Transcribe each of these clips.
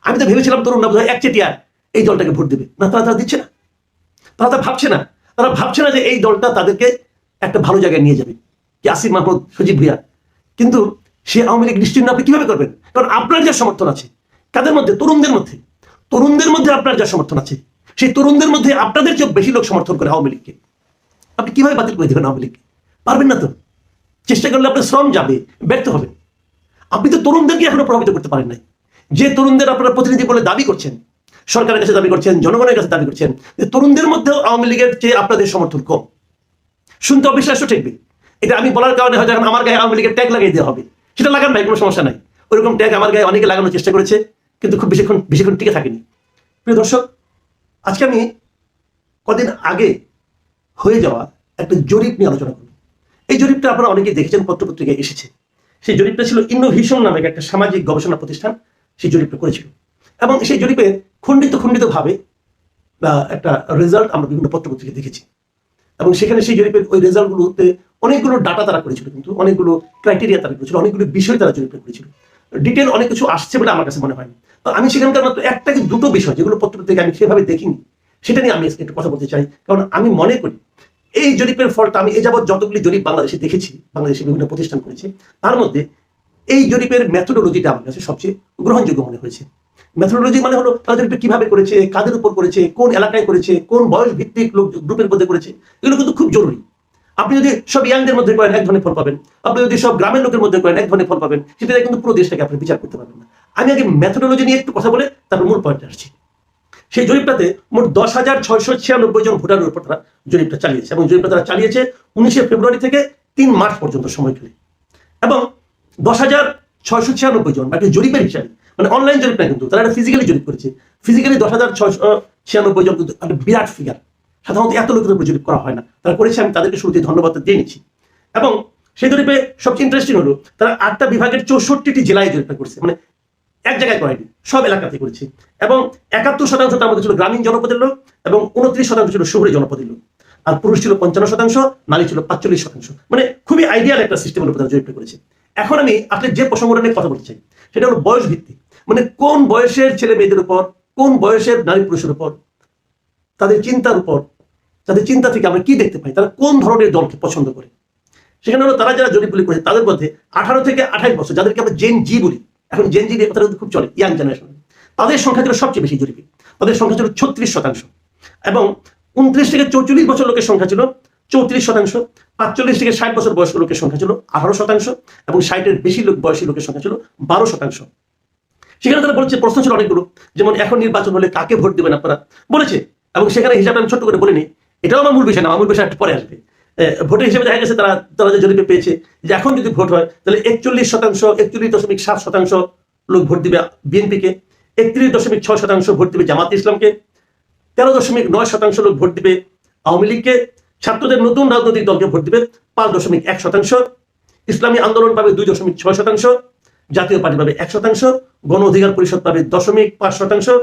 আমি তো ভেবেছিলাম তরুণরা বোধহয় একচেটিয়া এই দলটাকে ভোট দেবে না, তারা দিচ্ছে না, তারা ভাবছে না যে এই দলটা তাদেরকে একটা ভালো জায়গায় নিয়ে যাবে। কি আসিফ মাহমুদ, সজীব ভুইয়া, কিন্তু সে আওয়ামী লীগ নিশ্চিন্ন আপনি কিভাবে করবেন? কারণ আপনার যে সমর্থন আছে কাদের মধ্যে? তরুণদের মধ্যে আপনার যা সমর্থন আছে, সেই তরুণদের মধ্যে আপনাদের চেয়ে বেশি লোক সমর্থন করে আওয়ামী লীগকে। আপনি কিভাবে বাতিল করে দেবেন আওয়ামী লীগকে? পারবেন না তো। চেষ্টা করলে আপনার শ্রম যাবে, ব্যর্থ হবেন। আপনি তো তরুণদেরকে এখনো প্রভাবিত করতে পারেন নাই। যে তরুণদের আপনারা প্রতিনিধি বলে দাবি করছেন, সরকারের কাছে দাবি করছেন, জনগণের কাছে দাবি করছেন, যে তরুণদের মধ্যেও আওয়ামী লীগের চেয়ে আপনাদের সমর্থন কম। শুনতে অবিশ্বাস্য ঠেকবে। এটা আমি বলার কারণে হয়তো এখন আমার গায়ে আওয়ামী লীগের ট্যাগ লাগিয়ে দেওয়া হবে। সেটা লাগান ভাই, কোনো সমস্যা নাই। ওইরকম ট্যাগ আমার গায়ে অনেকে লাগানোর চেষ্টা করেছে, কিন্তু খুব বেশিক্ষণ টিকে থাকেনি। প্রিয় দর্শক, আজকে আমি কদিন আগে হয়ে যাওয়া একটা জরিপ নিয়ে আলোচনা করব। এই জরিপটা আপনারা অনেকেই দেখেছেন, পত্রপত্রিকায় এসেছে। সেই জরিপটা ছিল ইনোভিশন নামে একটা সামাজিক গবেষণা প্রতিষ্ঠান সেই জরিপটা করেছিল, এবং সেই জরিপে খণ্ডিত ভাবে একটা রেজাল্ট আমরা বিভিন্ন পত্রপত্রিকায় দেখেছি। এবং সেখানে সেই জরিপের ওই রেজাল্টগুলোতে অনেকগুলো ডাটা তারা করেছিল, কিন্তু অনেকগুলো ক্রাইটেরিয়া তারা করেছিল, অনেকগুলো বিষয় তারা জরিপটা করেছিল। ডিটেল অনেক কিছু আসছে বলে আমার কাছে মনে হয়। তো আমি সেখানকার মাত্র একটা কি দুটো বিষয় যেগুলো পত্রপত্রিকা আমি সেভাবে দেখিনি, সেটা নিয়ে আমি একটু কথা বলতে চাই। কারণ আমি মনে করি এই জরিপের ফলটা আমি এ যাবৎ যতগুলি জরিপ বাংলাদেশে দেখেছি, বাংলাদেশে বিভিন্ন প্রতিষ্ঠান করেছে, তার মধ্যে এই জরিপের মেথোডোলজিটা আমার কাছে সবচেয়ে গ্রহণযোগ্য মনে হয়েছে। মেথোডোলজি মানে হলো তারা জরিপটা কিভাবে করেছে, কাদের উপর করেছে, কোন এলাকায় করেছে, কোন বয়স ভিত্তিক লোক গ্রুপের মধ্যে করেছে, এগুলো কিন্তু খুব জরুরি। আপনি যদি সব ইয়াংদের মধ্যে করেন এক ধরনের ফল পাবেন, আপনি যদি সব গ্রামের লোকের মধ্যে করেন এক ধরনের ফল পাবেন, সেটা কিন্তু পুরো দেশটাকে আপনি বিচার করতে পারবেন না। আমি আগে মেথোডোলজি নিয়ে একটু কথা বলে তারপর মূল পয়েন্টে আসছি। সেই জরিপটাতে মোট 10,696 জন ভোটারের উপর তারা জরিপটা চালিয়েছে, এবং জরিপটা তারা চালিয়েছে 19শে ফেব্রুয়ারি থেকে 3 মার্চ পর্যন্ত সময়কালে। এবং 10,696 জন বাকি জরিপের হিসাবে, মানে অনলাইন জরিপ না, কিন্তু তারা একটা ফিজিক্যালি জরিপ করেছে। ফিজিক্যালি 10,696 জন কিন্তু একটা বিরাট ফিগার। সাধারণত এত লোকের উপর জরিপ করা হয় না, তারা করেছে, আমি তাদেরকে শুরুতে ধন্যবাদ দিয়ে নিচ্ছি। এবং সেই জরিপে সবচেয়ে ইন্টারেস্টিং হলো তারা 8টা বিভাগের 64টি জেলায় জরিপটা করছে, মানে এক জায়গায় করেনি, সব এলাকাতে করেছে। এবং 71% তার মধ্যে ছিল গ্রামীণ জনপদের লোক, এবং 29% ছিল শহুরে জনপদের লোক। আর পুরুষ ছিল 55%, নারী ছিল 45%। মানে খুবই আইডিয়াল একটা সিস্টেমের উপর তারা জরিপটা করেছে। এখন আমি আপনার যে প্রসঙ্গটা নিয়ে কথা বলতে চাই সেটা হলো বয়স ভিত্তিক, মানে কোন বয়সের ছেলে মেয়েদের উপর, কোন বয়সের নারী পুরুষের উপর, তাদের চিন্তার উপর, তাদের চিন্তা থেকে আমরা কি দেখতে পাই, তারা কোন ধরনের দলকে পছন্দ করে। সেখানে হলো তারা যারা জরিপগুলি করেছে তাদের মধ্যে 18 থেকে 28 বছর, যাদেরকে আমরা জেন জি বলি, এখন জেন জি কথাটা খুব চলে, ইয়াং জেনারেশন, তাদের সংখ্যা ছিল সবচেয়ে বেশি জরিপে। তাদের সংখ্যা ছিল 36%। এবং 29 থেকে 44 বছর লোকের সংখ্যা ছিল 34%। 45 থেকে 60 বছর বয়স্ক লোকের সংখ্যা ছিল 18%, এবং 60-এর বেশি লোক বয়সী লোকের সংখ্যা ছিল 12%। সেখানে তারা বলছে, প্রশ্ন ছিল অনেকগুলো, যেমন এখন নির্বাচন হলে কাকে ভোট দেবেন আপনারা বলেছে, এবং সেখানে হিসাবে আমি ছোট্ট করে বলিনি, এটাও আমার মূল বিষয় না, আমার মূল বিষয় একটু পরে আসবে। ভোটের হিসেবে দেখা গেছে তারা যে জরিপে পেয়েছে যে এখন যদি ভোট হয় তাহলে 41%, 41.7% লোক ভোট দিবে বিএনপিকে, 31.6% ভোট দিবে জামাত ইসলামকে, 13.9% লোক ভোট দিবে আওয়ামী লীগকে, ছাত্রদের নতুন রাজনৈতিক দলকে ভোট দিবে 5.1%, ইসলামী আন্দোলন পাবে 2.6%, জাতীয় পার্টি পাবে 1%, গণ অধিকার পরিষদ পাবে 0.5%,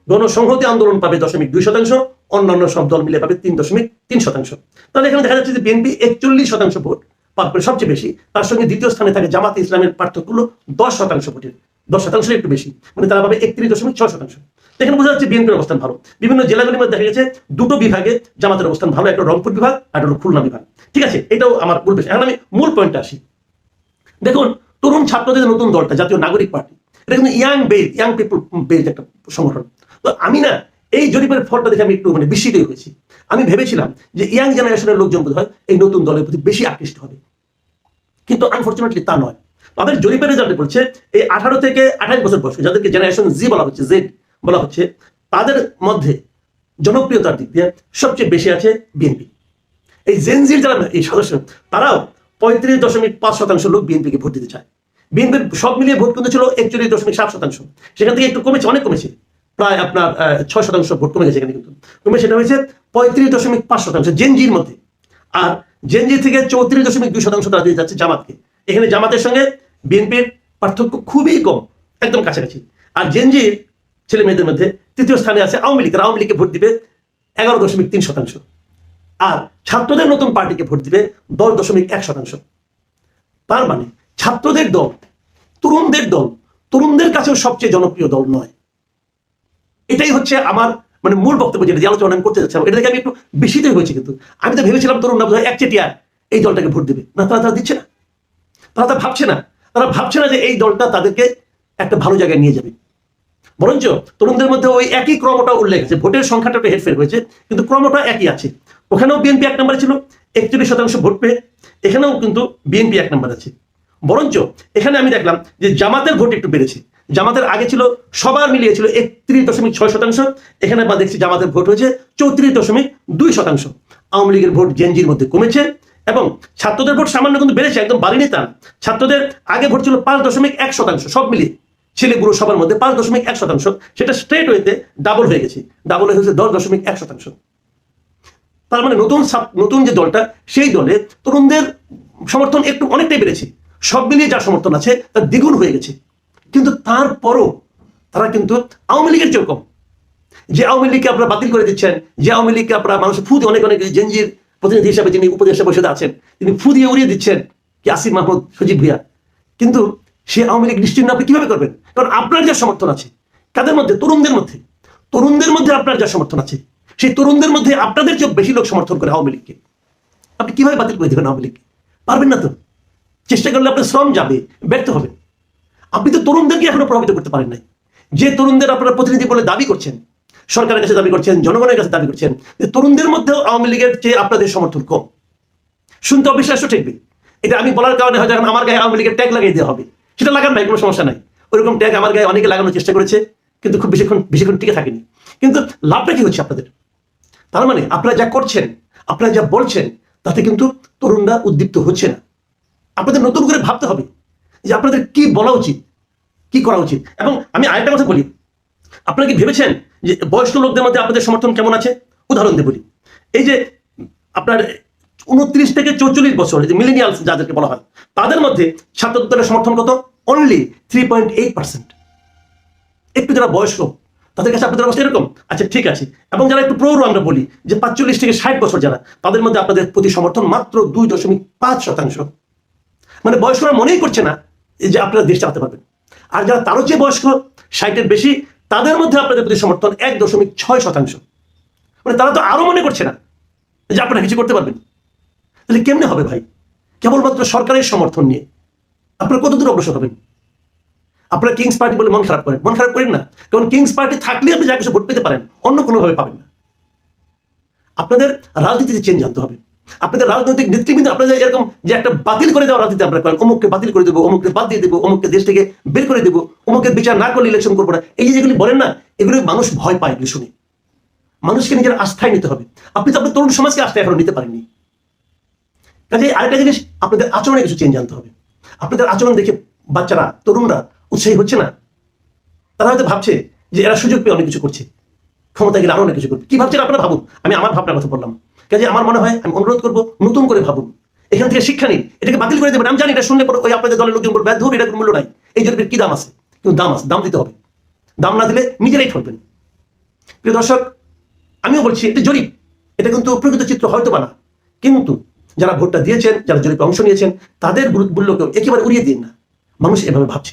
গণসংহতি আন্দোলন পাবে 0.2%, অন্যান্য সব দল মিলে পাবে 3.3%। তাহলে এখানে দেখা যাচ্ছে যে বিএনপি 41% ভোট পাবে, সবচেয়ে বেশি। তার সঙ্গে দ্বিতীয় স্থানে থাকে জামাত ইসলামের পার্থক্য হলো 10% ভোটের, 10% একটু বেশি, মানে তারা পাবে 31.6%। এখানে বোঝা যাচ্ছে বিএনপির অবস্থান ভালো। বিভিন্ন জেলাগুলির মধ্যে দেখা গেছে দুটো বিভাগে জামাতের অবস্থান ভালো, একটা রংপুর বিভাগ আর একটা খুলনা বিভাগ। ঠিক আছে, এটাও আমার মূল বিষয়। এখন আমি মূল পয়েন্টে আসি। দেখুন, তরুণ ছাত্রদের নতুন দলটা জাতীয় নাগরিক পার্টি, এটা কিন্তু ইয়াং পিপল বেসড একটা সংগঠন। তো আমি না এই জরিপের ফলটা দেখে আমি একটু বিস্মিত হয়েছি। আমি ভেবেছিলাম যে ইয়াং জেনারেশনের লোকজন বোধ হয় এই নতুন দলের প্রতি বেশি আকৃষ্ট হবে, কিন্তু আনফরচুনেটলি তা নয়। তাদের জরিপের রেজাল্টে বলছে এই 18 থেকে 28 বছর বয়স, যাদেরকে জেনারেশন জি বলা হচ্ছে, জেড বলা হচ্ছে, তাদের মধ্যে জনপ্রিয়তার দিক দিয়ে সবচেয়ে বেশি আছে বিএনপি। এই জেনজির যারা এই সদস্য, তারাও 35.5% লোক বিএনপিকে ভোট দিতে চায়। বিএনপির সব মিলিয়ে ভোট কিন্তু ছিল 41.7%, সেখান থেকে একটু কমেছে, অনেক কমেছে, প্রায় আপনার 6% ভোট কমে গেছে এখানে, কিন্তু কমে সেটা হয়েছে 35.5% জেনজির মধ্যে। আর জেনজি থেকে 34.2% তারা দিয়ে যাচ্ছে জামাতকে। এখানে জামাতের সঙ্গে বিএনপির পার্থক্য খুবই কম, একদম কাছাকাছি। আর জেনজির ছেলে মেয়েদের মধ্যে তৃতীয় স্থানে আছে আওয়ামী লীগ, আওয়ামী লীগকে ভোট দিবে 11.3%। আর ছাত্রদের নতুন পার্টিকে ভোট দিবে 10.1%। তার মানে ছাত্রদের দল, তরুণদের দল, তরুণদের কাছেও সবচেয়ে জনপ্রিয় দল নয়। এটাই হচ্ছে আমার মানে মূল বক্তব্য, যেটা যে আলোচনা আমি করতে যাচ্ছিলাম। এটা থেকে আমি একটু বেশিতেই হয়েছে, কিন্তু আমি তো ভেবেছিলাম তরুণরা বোধহয় একচেটিয়া এই দলটাকে ভোট দেবে না, তারা দিচ্ছে না, তারা ভাবছে না, যে এই দলটা তাদেরকে একটা ভালো জায়গায় নিয়ে যাবে। বরঞ্চ তরুণদের মধ্যে ওই একই ক্রমটা উল্লেখ আছে, ভোটের সংখ্যাটা একটু হেরফের হয়েছে কিন্তু ক্রমটা একই আছে। ওখানেও বিএনপি 1 নম্বরে ছিল 41% ভোট পেয়ে, এখানেও কিন্তু বিএনপি 1 নম্বর আছে। বরঞ্চ এখানে আমি দেখলাম যে জামাতের ভোট একটু বেড়েছে। জামাতের আগে ছিল সবার মিলিয়ে ছিল 31.6%, এখানে বা দেখছি জামাতের ভোট হয়েছে 34.2%। আওয়ামী লীগের ভোট জেনজির মধ্যে কমেছে এবং ছাত্রদের ভোট সামান্য কিন্তু বেড়েছে, একদম বাড়েনি তা। ছাত্রদের আগে ভোট ছিল 5.1%, সব মিলিয়ে ছেলে বুড়ো সবার মধ্যে 5.1%, সেটা স্ট্রেট ওয়েতে ডাবল হয়ে গেছে, ডাবল হয়ে হচ্ছে 10.1%। তার মানে নতুন যে দলটা, সেই দলে তরুণদের সমর্থন একটু অনেকটাই বেড়েছে, সব মিলিয়ে যার সমর্থন আছে তার দ্বিগুণ হয়ে গেছে। কিন্তু তারপরও তারা কিন্তু আওয়ামী লীগের চেয়ে কম। যে আওয়ামী লীগকে আপনারা বাতিল করে দিচ্ছেন, যে আওয়ামী লীগকে আপনারা মানুষের ফু দিয়ে অনেক জেনজির প্রতিনিধি হিসাবে যিনি উপদেষ্টা পরিষদে আছেন, তিনি ফু দিয়ে উড়িয়ে দিচ্ছেন কি আসিফ মাহমুদ, সজীব ভুইয়া, কিন্তু সে আওয়ামী লীগ নিশ্চিহ্ন আপনি কিভাবে করবেন? কারণ আপনার যা সমর্থন আছে, কাদের মধ্যে? তরুণদের মধ্যে আপনার যা সমর্থন আছে, সেই তরুণদের মধ্যে আপনাদের চেয়ে বেশি লোক সমর্থন করে আওয়ামী লীগকে। আপনি কিভাবে বাতিল করে দেবেন আওয়ামী লীগকে? পারবেন না তো। চেষ্টা করলে আপনার শ্রম যাবে, ব্যর্থ হবেন। আপনি তো তরুণদেরকে এখনো প্রভাবিত করতে পারেন নাই। যে তরুণদের আপনারা প্রতিনিধি বলে দাবি করছেন, সরকারের কাছে দাবি করছেন, জনগণের কাছে দাবি করছেন, যে তরুণদের মধ্যেও আওয়ামী লীগের চেয়ে আপনাদের সমর্থন কম। শুনতে অবিশ্বাস্য ঠেকবে, এটা আমি বলার কারণে হয়তো এখন আমার গায়ে আওয়ামী লীগের ট্যাগ লাগিয়ে দেওয়া হবে। সেটা লাগান ভাই, কোনো সমস্যা নাই। ওইরকম ট্যাগ আমার গায়ে অনেকে লাগানোর চেষ্টা করেছে, কিন্তু খুব বেশিক্ষণ টিকে থাকেনি। কিন্তু লাভটা কি হচ্ছে আপনাদের? তার মানে আপনারা যা করছেন, আপনারা যা বলছেন, তাতে কিন্তু তরুণরা উদ্দীপ্ত হচ্ছে না। আপনাদের নতুন করে ভাবতে হবে যে আপনাদের কি বলা উচিত, কি করা উচিত। এবং আমি আরেকটা কথা বলি, আপনারা কি ভেবেছেন যে বয়স্ক লোকদের মধ্যে আপনাদের সমর্থন কেমন আছে? উদাহরণ দিয়ে বলি, এই যে আপনার 29 থেকে 44 বছর, যে মিলেনিয়ালস যাদেরকে বলা হয়, তাদের মধ্যে ছাত্রদের সমর্থন কত? অনলি 3.8%। একটু যারা বয়স্ক তাদের কাছে আপনাদের অবস্থা এরকম, আচ্ছা ঠিক আছে। এবং যারা একটু প্রৌঢ়, আমরা বলি যে 45 থেকে 60 বছর যারা, তাদের মধ্যে আপনাদের প্রতি সমর্থন মাত্র 2.5%। মানে বয়স্করা মনেই করছে না যে আপনারা দেশ চালাতে পারবেন। আর যারা তারও চেয়ে বয়স্ক, 60-এর বেশি, তাদের মধ্যে আপনাদের প্রতি সমর্থন 1.6%। মানে তারা তো আরো মনে করছে না যে আপনারা কিছু করতে পারবেন। তাহলে কেমনে হবে ভাই? কেবলমাত্র সরকারের সমর্থন নিয়ে আপনারা কতদূর অগ্রসর হবেন? আপনারা কিংস পার্টি বলে মন খারাপ করেন না, কারণ কিংস পার্টি থাকলে আপনি যা কিছু ভোট পেতে পারেন, অন্য কোনোভাবে পাবেন না। আপনাদের রাজনীতিতে চেঞ্জ আনতে হবে। আপনাদের রাজনৈতিক নেতৃবৃন্দ আপনাদের এরকম যে একটা বাতিল করে দেওয়া রাজনীতি আপনারা করেন, অমুককে বাতিল করে দেবো, অমুককে বাদ দিয়ে দেবো, অমুককে দেশ থেকে বের করে দেবো, অমুকের বিচার না করলে ইলেকশন করবো না, এই যেগুলি বলেন না, এগুলি মানুষ ভয় পায় এগুলি শুনে। মানুষকে নিজের আস্থায় নিতে হবে। আপনি তো আপনার তরুণ সমাজকে আস্থায় এখনো নিতে পারেননি। কাজে আরেকটা জিনিস, আপনাদের আচরণে কিছু চেঞ্জ আনতে হবে। আপনাদের আচরণ দেখে বাচ্চারা, তরুণরা উৎসাহী হচ্ছে না। তারা হয়তো ভাবছে যে এরা সুযোগ পেয়ে অনেক কিছু করছে, ক্ষমতা গেলে আরো অনেক কিছু করবে। কি ভাবছেন আপনারা ভাবুন, আমি আমার ভাবনার কথা বললাম। কাজে আমার মনে হয়, আমি অনুরোধ করবো, নতুন করে ভাবুন, এখান থেকে শিক্ষা নিন। এটাকে বাতিল করে দেবেন, আমি জানি এটা শুনলে পরে ওই আপনাদের দলের লোকজন বলবে ধর, এটা কোনো মূল্য নাই, এই জরিপের কি দাম আছে? কিন্তু দাম দিতে হবে। দাম না দিলে নিজেরাই ঠকবেন। প্রিয় দর্শক, আমিও বলছি এটা জরিপ, এটা কিন্তু প্রকৃত চিত্র হয়তো বা না, কিন্তু যারা ভোটটা দিয়েছেন, যারা জরিপে অংশ নিয়েছেন, তাদের মূল্যকেও একেবারে উড়িয়ে দিন না। মানুষ এভাবে ভাবছে।